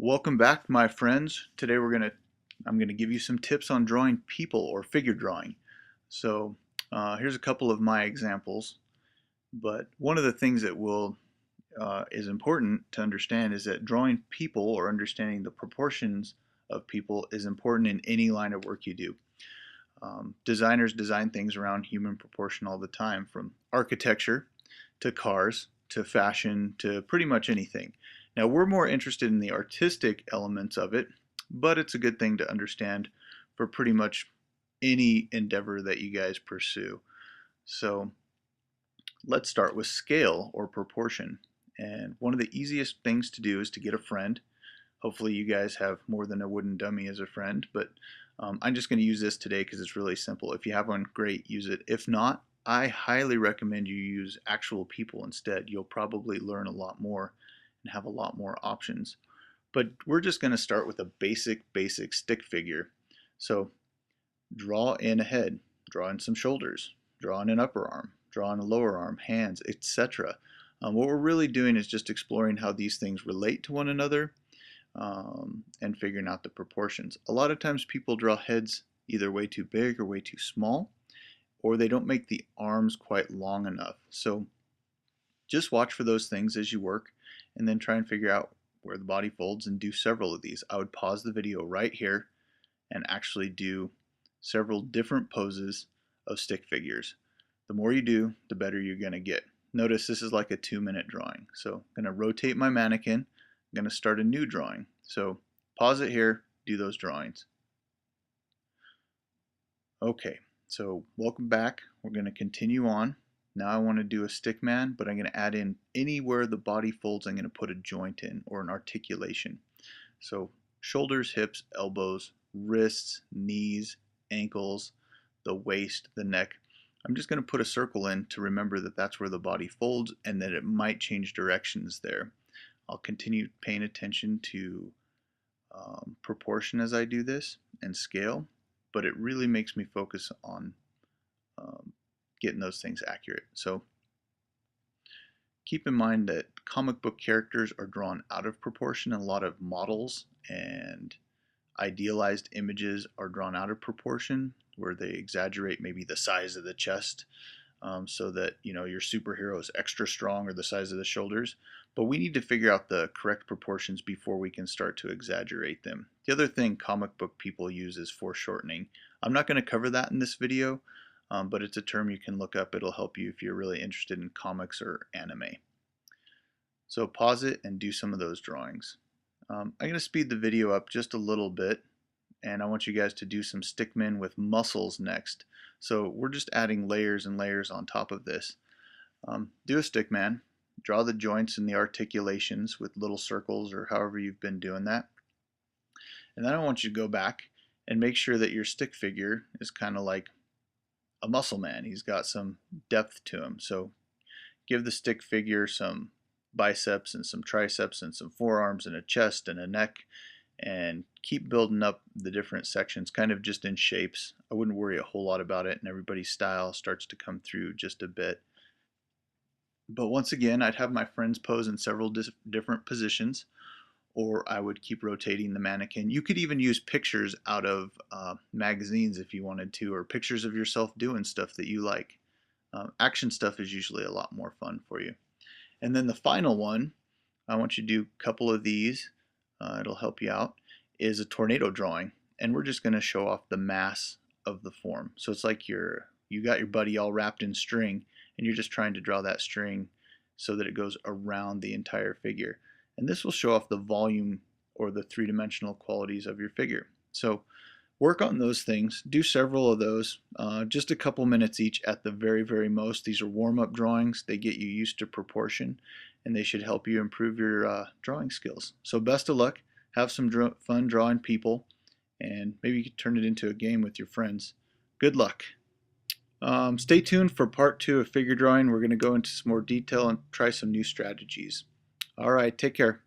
Welcome back, my friends. Today I'm gonna give you some tips on drawing people or figure drawing. So here's a couple of my examples. But one of the things that will is important to understand is that drawing people or understanding the proportions of people is important in any line of work you do. Designers design things around human proportion all the time, from architecture to cars to fashion to pretty much anything. Now, we're more interested in the artistic elements of it, but it's a good thing to understand for pretty much any endeavor that you guys pursue. So let's start with scale or proportion. And one of the easiest things to do is to get a friend. Hopefully you guys have more than a wooden dummy as a friend, but I'm just going to use this today because it's really simple. If you have one, great, use it. If not, I highly recommend you use actual people instead. You'll probably learn a lot more and have a lot more options. But we're just going to start with a basic stick figure. So draw in a head, draw in some shoulders, draw in an upper arm, draw in a lower arm, hands, etc. What we're really doing is just exploring how these things relate to one another and figuring out the proportions. A lot of times people draw heads either way too big or way too small, or they don't make the arms quite long enough. So just watch for those things as you work and then try and figure out where the body folds and do several of these. I would pause the video right here and actually do several different poses of stick figures. The more you do, the better you're going to get. Notice this is like a 2-minute drawing. So I'm going to rotate my mannequin. I'm going to start a new drawing. So pause it here, do those drawings. Okay, so welcome back. We're going to continue on. Now I want to do a stick man, but I'm going to add in anywhere the body folds, I'm going to put a joint in or an articulation. So shoulders, hips, elbows, wrists, knees, ankles, the waist, the neck. I'm just going to put a circle in to remember that that's where the body folds and that it might change directions there. I'll continue paying attention to proportion as I do this and scale, but it really makes me focus on getting those things accurate. So keep in mind that comic book characters are drawn out of proportion. A lot of models and idealized images are drawn out of proportion, where they exaggerate maybe the size of the chest so that your superhero is extra strong, or the size of the shoulders. But we need to figure out the correct proportions before we can start to exaggerate them. The other thing comic book people use is foreshortening. I'm not going to cover that in this video, but it's a term you can look up. It'll help you if you're really interested in comics or anime. So pause it and do some of those drawings. I'm going to speed the video up just a little bit, and I want you guys to do some stickmen with muscles next. So we're just adding layers and layers on top of this. Do a stickman, draw the joints and the articulations with little circles or however you've been doing that. And then I want you to go back and make sure that your stick figure is kind of like a muscle man. He's got some depth to him. So give the stick figure some biceps and some triceps and some forearms and a chest and a neck, and keep building up the different sections kind of just in shapes. I wouldn't worry a whole lot about it, and everybody's style starts to come through just a bit. But once again, I'd have my friends pose in several different positions, or I would keep rotating the mannequin. You could even use pictures out of magazines if you wanted to, or pictures of yourself doing stuff that you like. Action stuff is usually a lot more fun for you. And then the final one, I want you to do a couple of these, it'll help you out, is a tornado drawing. And we're just going to show off the mass of the form. So it's like you got your buddy all wrapped in string, and you're just trying to draw that string so that it goes around the entire figure. And this will show off the volume or the three-dimensional qualities of your figure. So work on those things. Do several of those, just a couple minutes each at the very most. These are warm-up drawings. They get you used to proportion, and they should help you improve your drawing skills. So best of luck. Have some fun drawing people, and maybe you can turn it into a game with your friends. Good luck. Stay tuned for part 2 of figure drawing. We're going to go into some more detail and try some new strategies. All right, take care.